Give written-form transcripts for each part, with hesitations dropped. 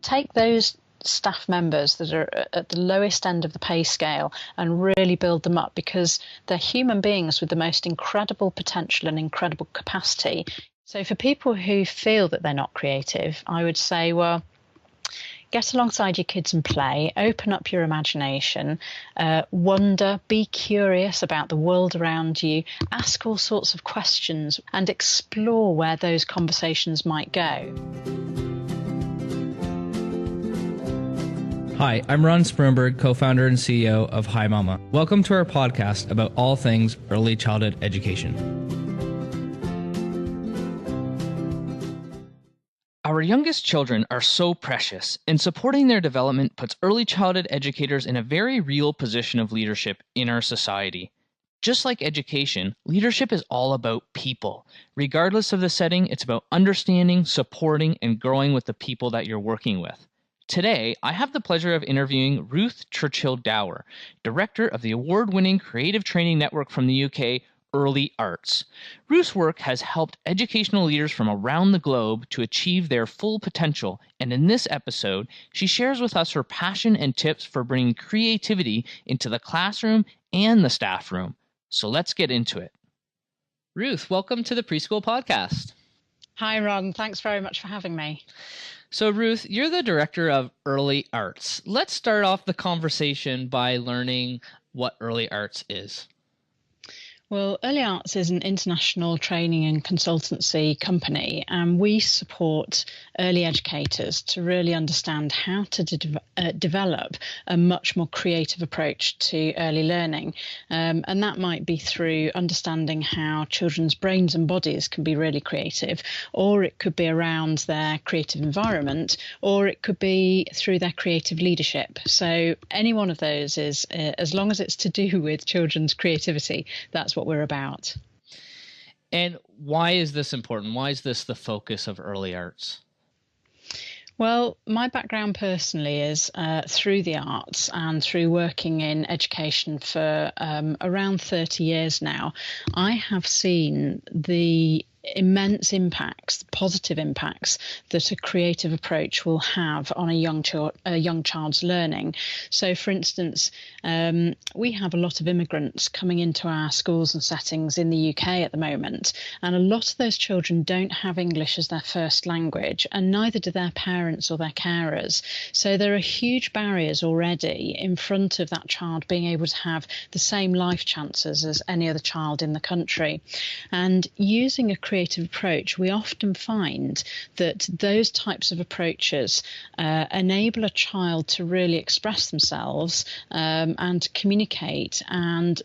take those staff members that are at the lowest end of the pay scale and really build them up, because they're human beings with the most incredible potential and incredible capacity. So for people who feel that they're not creative, I would say, well, get alongside your kids and play, open up your imagination, wonder, be curious about the world around you, ask all sorts of questions and explore where those conversations might go. Hi, I'm Ron Spurnberg, co-founder and CEO of Hi Mama. Welcome to our podcast about all things early childhood education. Our youngest children are so precious, and supporting their development puts early childhood educators in a very real position of leadership in our society. Just like education, leadership is all about people. Regardless of the setting, it's about understanding, supporting, and growing with the people that you're working with. Today, I have the pleasure of interviewing Ruth Churchill Dower, director of the award-winning creative training network from the UK, Early Arts. Ruth's work has helped educational leaders from around the globe to achieve their full potential, and in this episode, she shares with us her passion and tips for bringing creativity into the classroom and the staff room. So let's get into it. Ruth, welcome to the Preschool podcast. Hi, Ron. Thanks very much for having me. So Ruth, you're the director of Early Arts. Let's start off the conversation by learning what Early Arts is. Well, Early Arts is an international training and consultancy company, and we support early educators to really understand how to develop a much more creative approach to early learning. And that might be through understanding how children's brains and bodies can be really creative, or it could be around their creative environment, or it could be through their creative leadership. So any one of those is, as long as it's to do with children's creativity, that's what we're about. And why is this important? Why is this the focus of Early Arts? Well, my background personally is through the arts and through working in education for around 30 years now. I have seen the immense impacts, positive impacts that a creative approach will have on a young child's learning. So, for instance, we have a lot of immigrants coming into our schools and settings in the UK at the moment, and a lot of those children don't have English as their first language, and neither do their parents or their carers. So there are huge barriers already in front of that child being able to have the same life chances as any other child in the country. And using a creative approach, we often find that those types of approaches enable a child to really express themselves and communicate and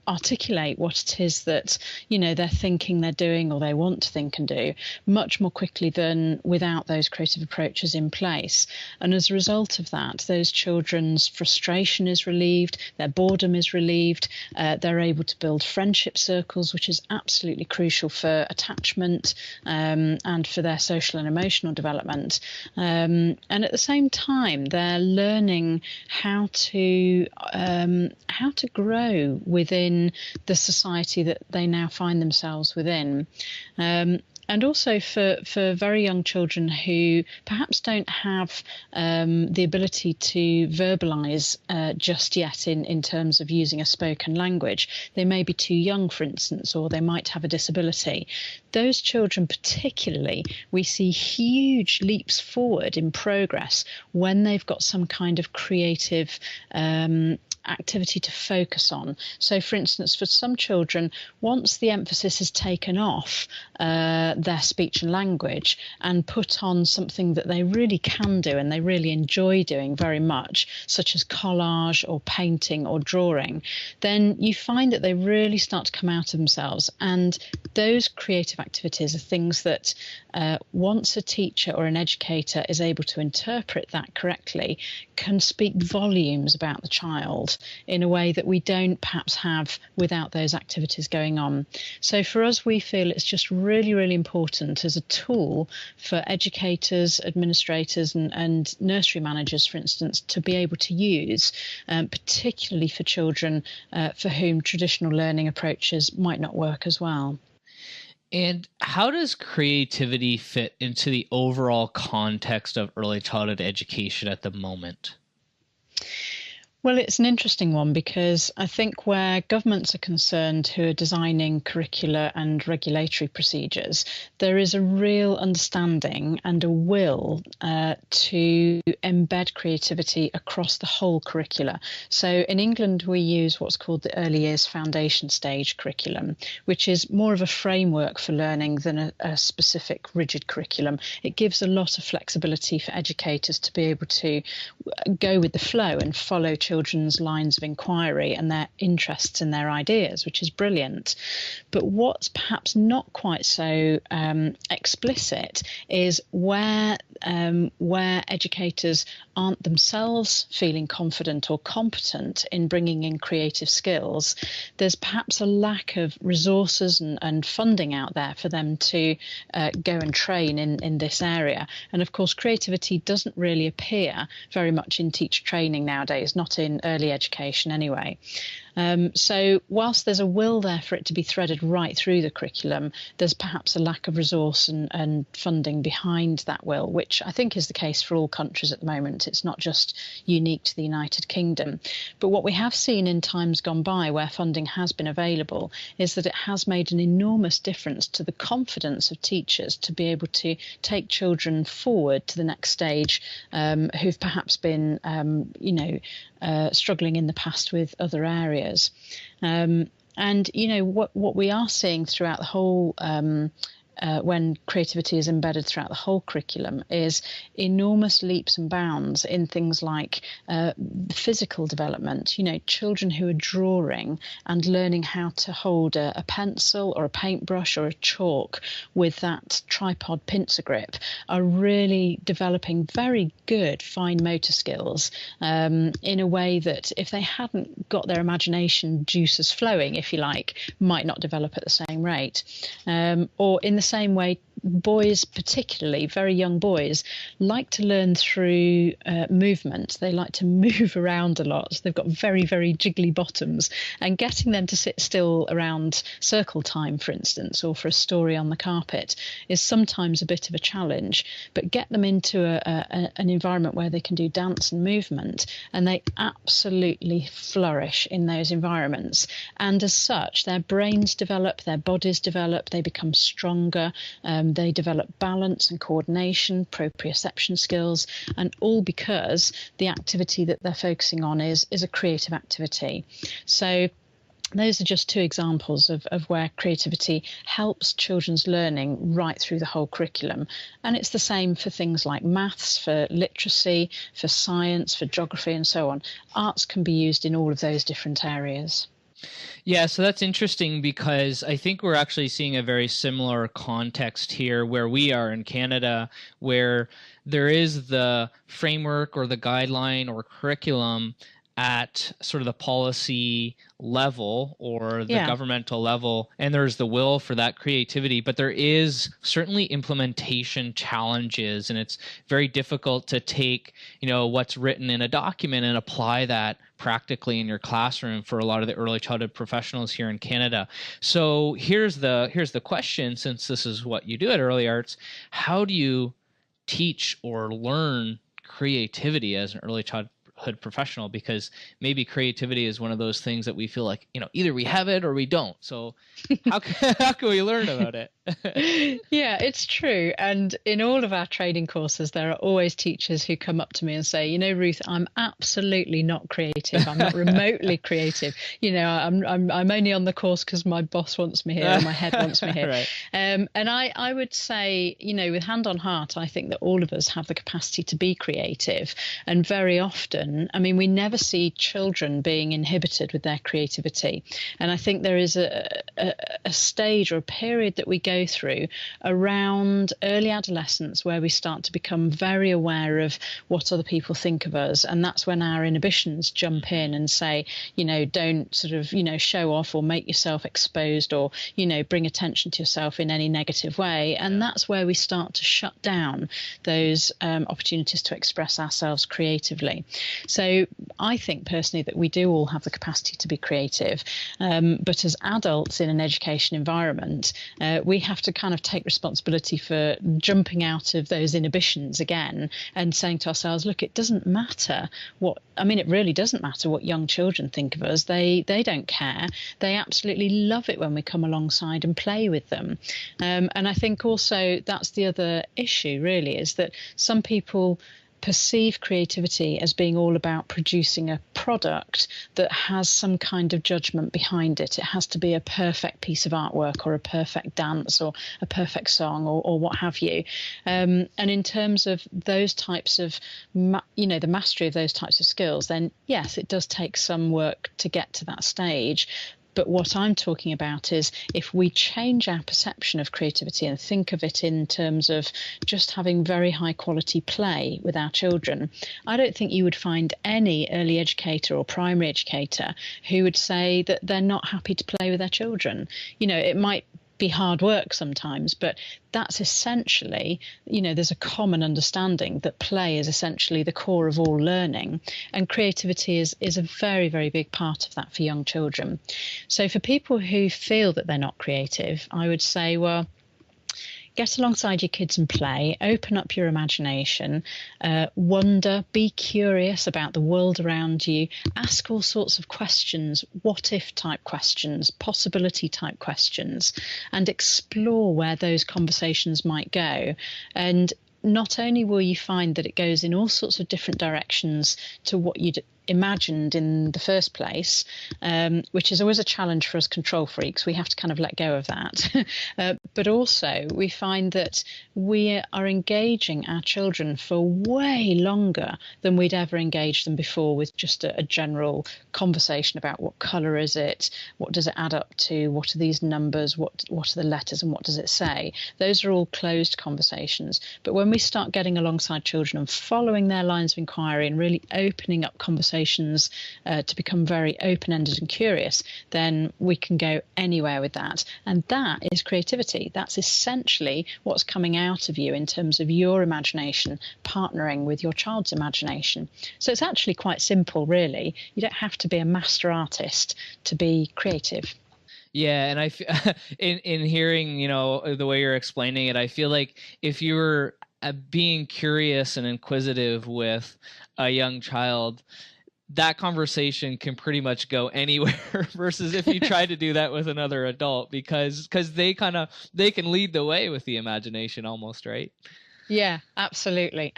articulate what it is that, you know, they're thinking they're doing or they want to think and do much more quickly than without those creative approaches in place. And as a result of that, those children's frustration is relieved, their boredom is relieved, they're able to build friendship circles, which is absolutely crucial for attachment and for their social and emotional development. And at the same time, they're learning how to grow within the society that they now find themselves within. And also for very young children who perhaps don't have the ability to verbalise just yet in terms of using a spoken language. They may be too young, for instance, or they might have a disability. Those children particularly, we see huge leaps forward in progress when they've got some kind of creative activity to focus on. So, for instance, for some children, once the emphasis is taken off their speech and language and put on something that they really can do and they really enjoy doing very much, such as collage or painting or drawing, then you find that they really start to come out of themselves. And those creative activities are things that once a teacher or an educator is able to interpret that correctly, can speak volumes about the child in a way that we don't perhaps have without those activities going on. So for us, we feel it's just really, really important as a tool for educators, administrators and nursery managers, for instance, to be able to use, particularly for children for whom traditional learning approaches might not work as well. And how does creativity fit into the overall context of early childhood education at the moment? Well, it's an interesting one because I think where governments are concerned who are designing curricula and regulatory procedures, there is a real understanding and a will to embed creativity across the whole curricula. So in England, we use what's called the early years foundation stage curriculum, which is more of a framework for learning than a specific rigid curriculum. It gives a lot of flexibility for educators to be able to go with the flow and follow children's lines of inquiry and their interests and their ideas, which is brilliant. But what's perhaps not quite so explicit is where educators aren't themselves feeling confident or competent in bringing in creative skills, there's perhaps a lack of resources and funding out there for them to go and train in this area. And of course, creativity doesn't really appear very much in teacher training nowadays, not in early education anyway. So whilst there's a will there for it to be threaded right through the curriculum, there's perhaps a lack of resource and funding behind that will, which I think is the case for all countries at the moment. It's not just unique to the United Kingdom. But what we have seen in times gone by where funding has been available is that it has made an enormous difference to the confidence of teachers to be able to take children forward to the next stage who've perhaps been, struggling in the past with other areas. And, what we are seeing throughout the whole when creativity is embedded throughout the whole curriculum is enormous leaps and bounds in things like physical development. Children who are drawing and learning how to hold a pencil or a paintbrush or a chalk with that tripod pincer grip are really developing very good fine motor skills in a way that if they hadn't got their imagination juices flowing, if you like, might not develop at the same rate. Or in the same way, boys, particularly very young boys, like to learn through movement. They like to move around a lot. They've got very, very jiggly bottoms, and getting them to sit still around circle time, for instance, or for a story on the carpet is sometimes a bit of a challenge. But get them into an environment where they can do dance and movement, and they absolutely flourish in those environments. And as such, their brains develop, their bodies develop, they become stronger. They develop balance and coordination, proprioception skills, and all because the activity that they're focusing on is a creative activity. So those are just two examples of where creativity helps children's learning right through the whole curriculum. And it's the same for things like maths, for literacy, for science, for geography, and so on. Arts can be used in all of those different areas. Yeah, so that's interesting because I think we're actually seeing a very similar context here where we are in Canada, where there is the framework or the guideline or curriculum at sort of the policy level or the governmental level, and there's the will for that creativity, but there is certainly implementation challenges, and it's very difficult to take, what's written in a document and apply that practically in your classroom for a lot of the early childhood professionals here in Canada. So here's the question, since this is what you do at Early Arts, how do you teach or learn creativity as an early childhood professional? Because maybe creativity is one of those things that we feel like, either we have it or we don't. So how can we learn about it? Yeah, it's true. And in all of our training courses, there are always teachers who come up to me and say, Ruth, I'm absolutely not creative. I'm not remotely creative. I'm only on the course because my boss wants me here, or my head wants me here. Right. And I would say, with hand on heart, I think that all of us have the capacity to be creative. And very often, we never see children being inhibited with their creativity. And I think there is a stage or a period that we go through around early adolescence where we start to become very aware of what other people think of us, and that's when our inhibitions jump in and say, don't sort of show off or make yourself exposed or bring attention to yourself in any negative way. And that's where we start to shut down those opportunities to express ourselves creatively. So I think personally that we do all have the capacity to be creative, but as adults in an education environment, we have to kind of take responsibility for jumping out of those inhibitions again and saying to ourselves, look, it doesn't matter it really doesn't matter what young children think of us. They don't care. They absolutely love it when we come alongside and play with them. And I think also that's the other issue really, is that some people perceive creativity as being all about producing a product that has some kind of judgment behind it. It has to be a perfect piece of artwork or a perfect dance or a perfect song or what have you. And in terms of those types of, the mastery of those types of skills, then yes, it does take some work to get to that stage. But what I'm talking about is if we change our perception of creativity and think of it in terms of just having very high quality play with our children, I don't think you would find any early educator or primary educator who would say that they're not happy to play with their children. It might be hard work sometimes, but that's essentially, there's a common understanding that play is essentially the core of all learning, and creativity is a very, very big part of that for young children. So for people who feel that they're not creative, I would say, well, get alongside your kids and play, open up your imagination, wonder, be curious about the world around you, ask all sorts of questions, what if type questions, possibility type questions, and explore where those conversations might go. And not only will you find that it goes in all sorts of different directions to what you'd imagined in the first place, which is always a challenge for us control freaks. We have to kind of let go of that. But also we find that we are engaging our children for way longer than we'd ever engaged them before with just a general conversation about what colour is it, what does it add up to, what are these numbers, what are the letters and what does it say. Those are all closed conversations. But when we start getting alongside children and following their lines of inquiry and really opening up conversations to become very open-ended and curious, then we can go anywhere with that. And that is creativity. That's essentially what's coming out of you in terms of your imagination partnering with your child's imagination. So it's actually quite simple, really. You don't have to be a master artist to be creative. Yeah, and in hearing, the way you're explaining it, I feel like if you're being curious and inquisitive with a young child, that conversation can pretty much go anywhere versus if you try to do that with another adult, because they can lead the way with the imagination almost, right? Yeah, absolutely.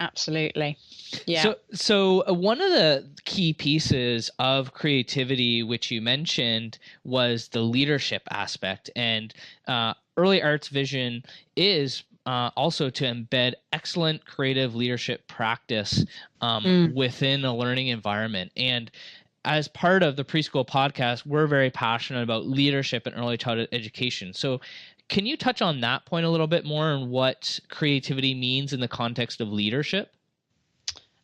Yeah. So one of the key pieces of creativity, which you mentioned, was the leadership aspect, and Early Arts vision is also to embed excellent creative leadership practice within a learning environment. And as part of the Preschool podcast, we're very passionate about leadership in early childhood education. So can you touch on that point a little bit more and what creativity means in the context of leadership?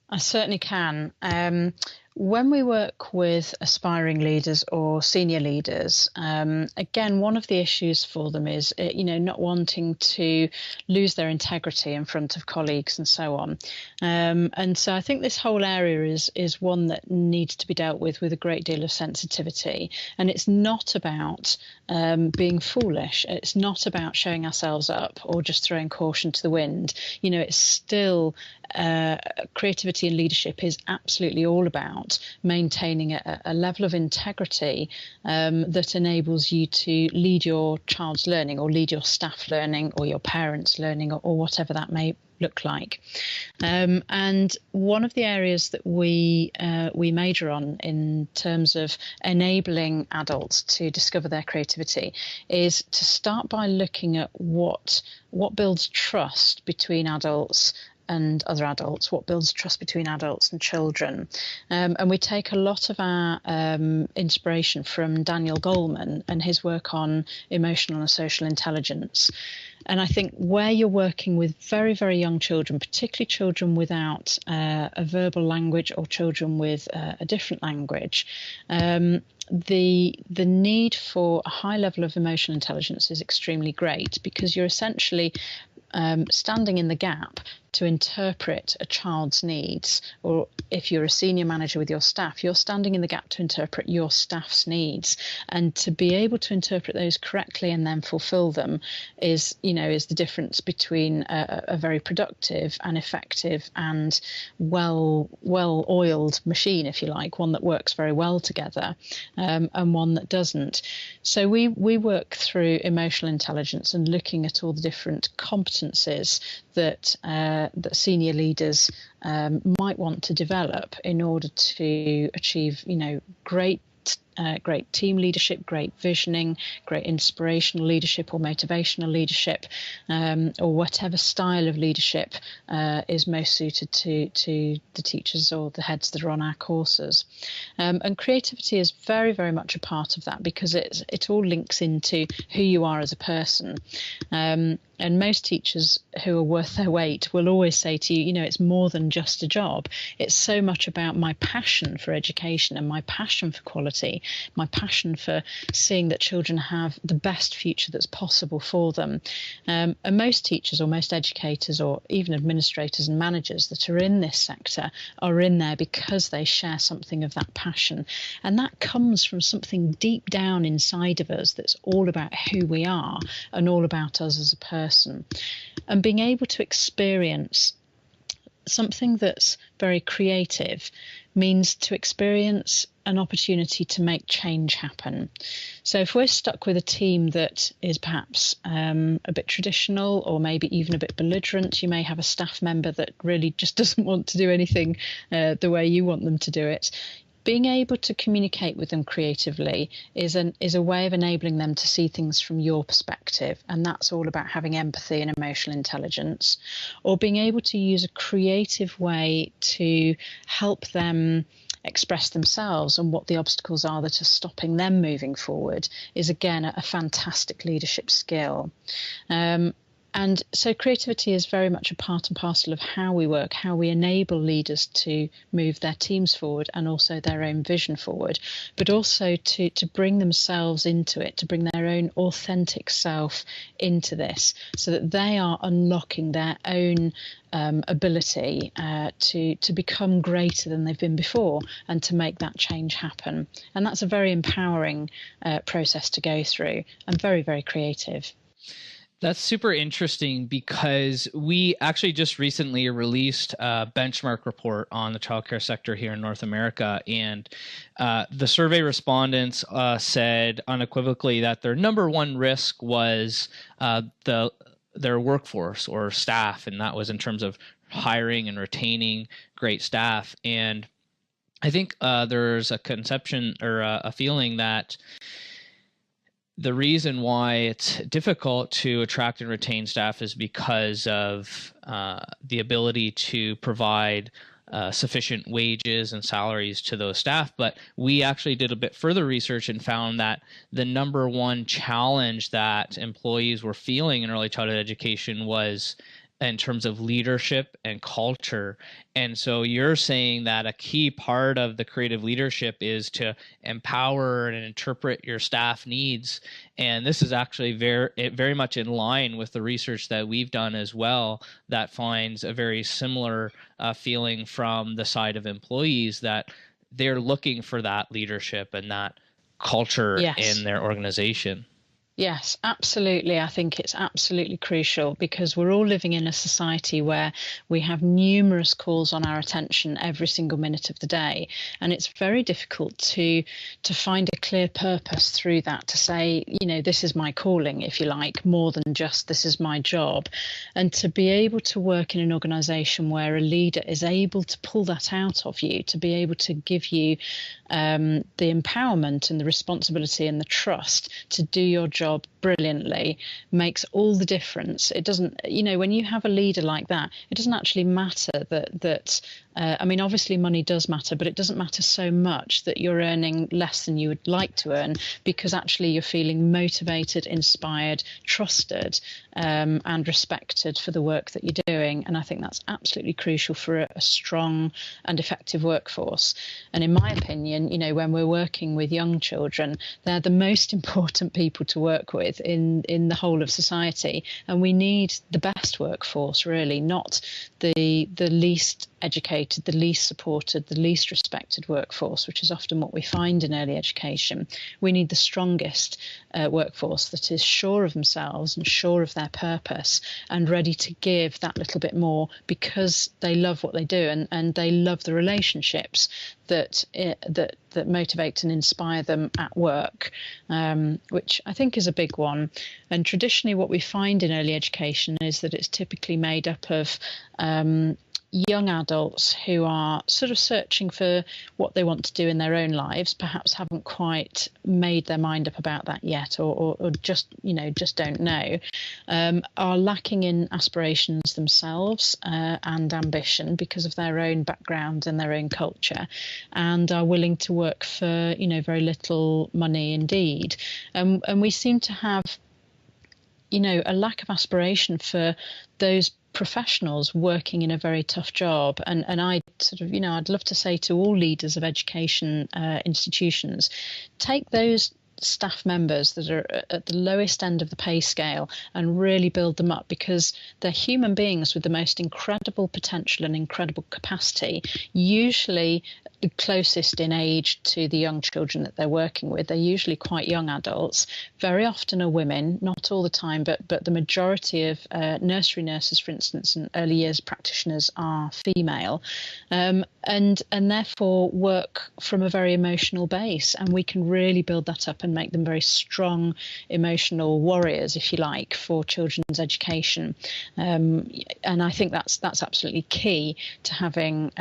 I certainly can. When we work with aspiring leaders or senior leaders, again, one of the issues for them is, not wanting to lose their integrity in front of colleagues and so on. And so I think this whole area is one that needs to be dealt with a great deal of sensitivity. And it's not about being foolish. It's not about showing ourselves up or just throwing caution to the wind. It's still creativity and leadership is absolutely all about maintaining a level of integrity that enables you to lead your child's learning or lead your staff learning or your parents' learning or whatever that may look like. And one of the areas that we major on in terms of enabling adults to discover their creativity is to start by looking at what builds trust between adults and other adults, what builds trust between adults and children. And we take a lot of our inspiration from Daniel Goleman and his work on emotional and social intelligence. And I think where you're working with very, very young children, particularly children without a verbal language or children with a different language, the need for a high level of emotional intelligence is extremely great, because you're essentially standing in the gap to interpret a child's needs, or if you're a senior manager with your staff, you're standing in the gap to interpret your staff's needs, and to be able to interpret those correctly and then fulfill them is the difference between a very productive and effective and well-oiled machine, if you like, one that works very well together, and one that doesn't. So we work through emotional intelligence and looking at all the different competencies that senior leaders might want to develop in order to achieve, great team leadership, great visioning, great inspirational leadership or motivational leadership, or whatever style of leadership is most suited to the teachers or the heads that are on our courses. And creativity is very, very much a part of that, because it all links into who you are as a person. And most teachers who are worth their weight will always say to you, it's more than just a job. It's so much about my passion for education and my passion for quality, my passion for seeing that children have the best future that's possible for them. And most teachers or most educators or even administrators and managers that are in this sector are in there because they share something of that passion. And that comes from something deep down inside of us that's all about who we are and all about us as a person. And being able to experience something that's very creative means to experience an opportunity to make change happen. So if we're stuck with a team that is perhaps a bit traditional or maybe even a bit belligerent, you may have a staff member that really just doesn't want to do anything the way you want them to do it. Being able to communicate with them creatively is a way of enabling them to see things from your perspective, and that's all about having empathy and emotional intelligence, or being able to use a creative way to help them express themselves and what the obstacles are that are stopping them moving forward is again a fantastic leadership skill. And so creativity is very much a part and parcel of how we work, how we enable leaders to move their teams forward and also their own vision forward, but also to bring themselves into it, to bring their own authentic self into this so that they are unlocking their own ability to become greater than they've been before and to make that change happen. And that's a very empowering process to go through and very, very creative. That's super interesting because we actually just recently released a benchmark report on the childcare sector here in North America. And the survey respondents said unequivocally that their number one risk was their workforce or staff. And that was in terms of hiring and retaining great staff. And I think there's a conception or a feeling that the reason why it's difficult to attract and retain staff is because of the ability to provide sufficient wages and salaries to those staff. But we actually did a bit further research and found that the number one challenge that employees were feeling in early childhood education was in terms of leadership and culture. And so you're saying that a key part of the creative leadership is to empower and interpret your staff needs. And this is actually very much in line with the research that we've done as well, that finds a very similar feeling from the side of employees, that they're looking for that leadership and that culture in their organization. Yes, absolutely. I think it's absolutely crucial because we're all living in a society where we have numerous calls on our attention every single minute of the day. And it's very difficult to find a clear purpose through that, to say, this is my calling, if you like, more than just this is my job. And to be able to work in an organization where a leader is able to pull that out of you, to be able to give you the empowerment and the responsibility and the trust to do your job brilliantly makes all the difference. It doesn't, when you have a leader like that, it doesn't actually matter that I mean, obviously money does matter, but it doesn't matter so much that you're earning less than you would like to earn, because actually you're feeling motivated, inspired, trusted, and respected for the work that you're doing. And I think that's absolutely crucial for a strong and effective workforce. And in my opinion, you know, when we're working with young children, they're the most important people to work with in the whole of society. And we need the best workforce, really, not the least educated, the least supported, the least respected workforce, which is often what we find in early education. We need the strongest workforce that is sure of themselves and sure of their purpose and ready to give that little bit more because they love what they do, and they love the relationships that motivate and inspire them at work, which I think is a big one. And traditionally what we find in early education is that it's typically made up of young adults who are sort of searching for what they want to do in their own lives, perhaps haven't quite made their mind up about that yet, or just don't know, are lacking in aspirations themselves and ambition because of their own background and their own culture, and are willing to work for very little money indeed. And we seem to have a lack of aspiration for those professionals working in a very tough job. And I sort of, I'd love to say to all leaders of education institutions, take those staff members that are at the lowest end of the pay scale and really build them up, because they're human beings with the most incredible potential and incredible capacity, usually the closest in age to the young children that they're working with. They're usually quite young adults, very often are women, not all the time, but the majority of nursery nurses, for instance, and early years practitioners are female, and therefore work from a very emotional base, and we can really build that up and make them very strong emotional warriors, if you like, for children's education. And I think that's absolutely key to having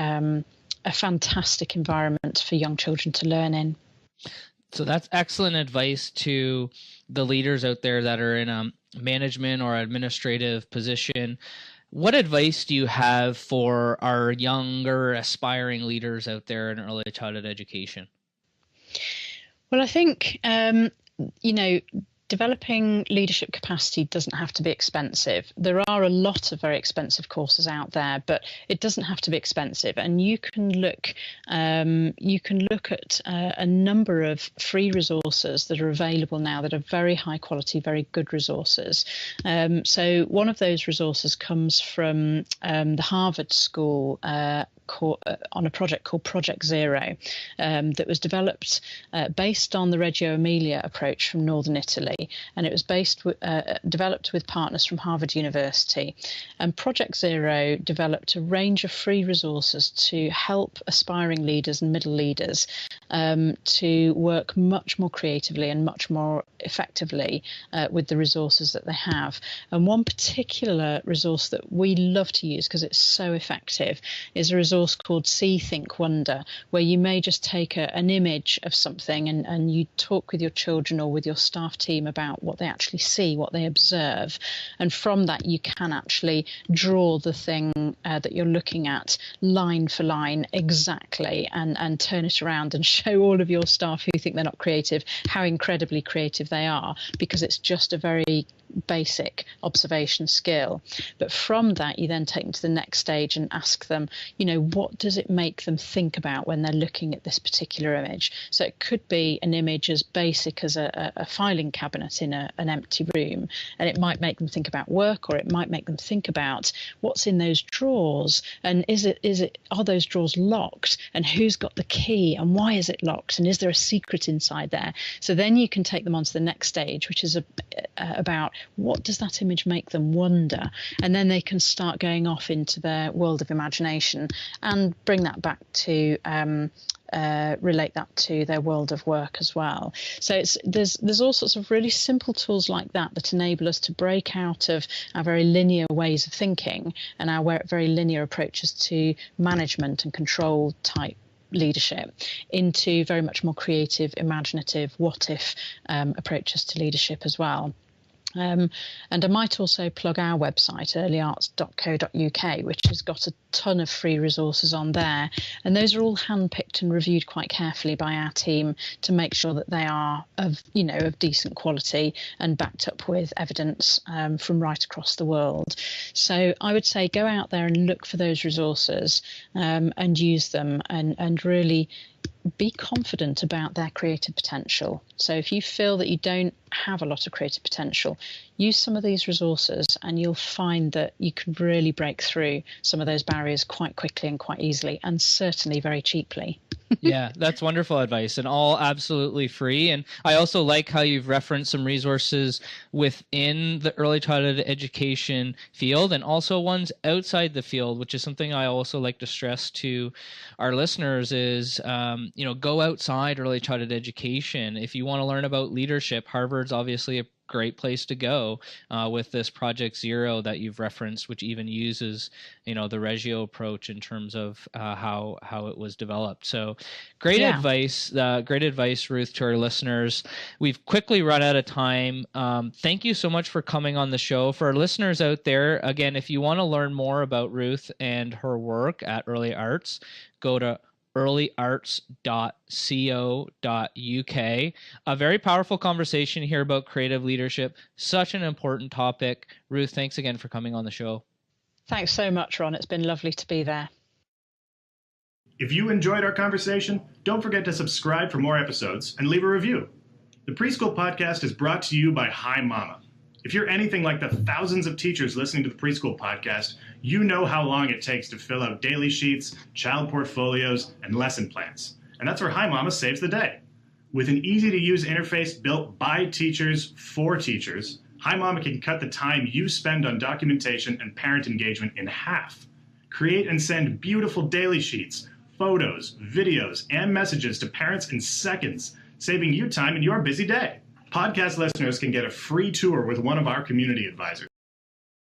a fantastic environment for young children to learn in. So that's excellent advice to the leaders out there that are in a management or administrative position. What advice do you have for our younger aspiring leaders out there in early childhood education? Well, I think, developing leadership capacity doesn't have to be expensive. There are a lot of very expensive courses out there, but it doesn't have to be expensive. And you can look at a number of free resources that are available now that are very high quality, very good resources. So one of those resources comes from the Harvard School on a project called Project Zero, that was developed based on the Reggio Emilia approach from northern Italy, and it was developed with partners from Harvard University. And Project Zero developed a range of free resources to help aspiring leaders and middle leaders to work much more creatively and much more effectively with the resources that they have. And one particular resource that we love to use because it's so effective is a resource called See, Think, Wonder, where you may just take an image of something and you talk with your children or with your staff team about what they actually see, what they observe. And from that, you can actually draw the thing that you're looking at line for line exactly, and turn it around and show all of your staff who think they're not creative how incredibly creative they are, because it's just a very basic observation skill. But from that, you then take them to the next stage and ask them, what does it make them think about when they're looking at this particular image? So it could be an image as basic as a filing cabinet in an empty room, and it might make them think about work, or it might make them think about what's in those drawers, and are those drawers locked, and who's got the key, and why is it locked, and is there a secret inside there? So then you can take them on to the next stage, which is about what does that image make them wonder, and then they can start going off into their world of imagination and bring that back to relate that to their world of work as well. So there's all sorts of really simple tools like that enable us to break out of our very linear ways of thinking and our very linear approaches to management and control type leadership into very much more creative, imaginative, what if approaches to leadership as well. And I might also plug our website, earlyarts.co.uk, which has got a ton of free resources on there. And those are all handpicked and reviewed quite carefully by our team to make sure that they are of decent quality and backed up with evidence from right across the world. So I would say go out there and look for those resources and use them and really be confident about their creative potential. So if you feel that you don't have a lot of creative potential, use some of these resources and you'll find that you can really break through some of those barriers quite quickly and quite easily, and certainly very cheaply. Yeah, that's wonderful advice, and all absolutely free. And I also like how you've referenced some resources within the early childhood education field and also ones outside the field, which is something I also like to stress to our listeners is, go outside early childhood education. If you want to learn about leadership, Harvard's obviously a great place to go with this Project Zero that you've referenced, which even uses, the Reggio approach in terms of how it was developed. So great advice, Ruth, to our listeners. We've quickly run out of time. Thank you so much for coming on the show. For our listeners out there, again, if you want to learn more about Ruth and her work at Early Arts, go to earlyarts.co.uk. A very powerful conversation here about creative leadership. Such an important topic. Ruth, thanks again for coming on the show. Thanks so much, Ron. It's been lovely to be there. If you enjoyed our conversation, don't forget to subscribe for more episodes and leave a review. The Preschool Podcast is brought to you by Hi Mama. If you're anything like the thousands of teachers listening to the Preschool Podcast, you know how long it takes to fill out daily sheets, child portfolios, and lesson plans. And that's where Hi Mama saves the day. With an easy-to-use interface built by teachers for teachers, Hi Mama can cut the time you spend on documentation and parent engagement in half. Create and send beautiful daily sheets, photos, videos, and messages to parents in seconds, saving you time in your busy day. Podcast listeners can get a free tour with one of our community advisors.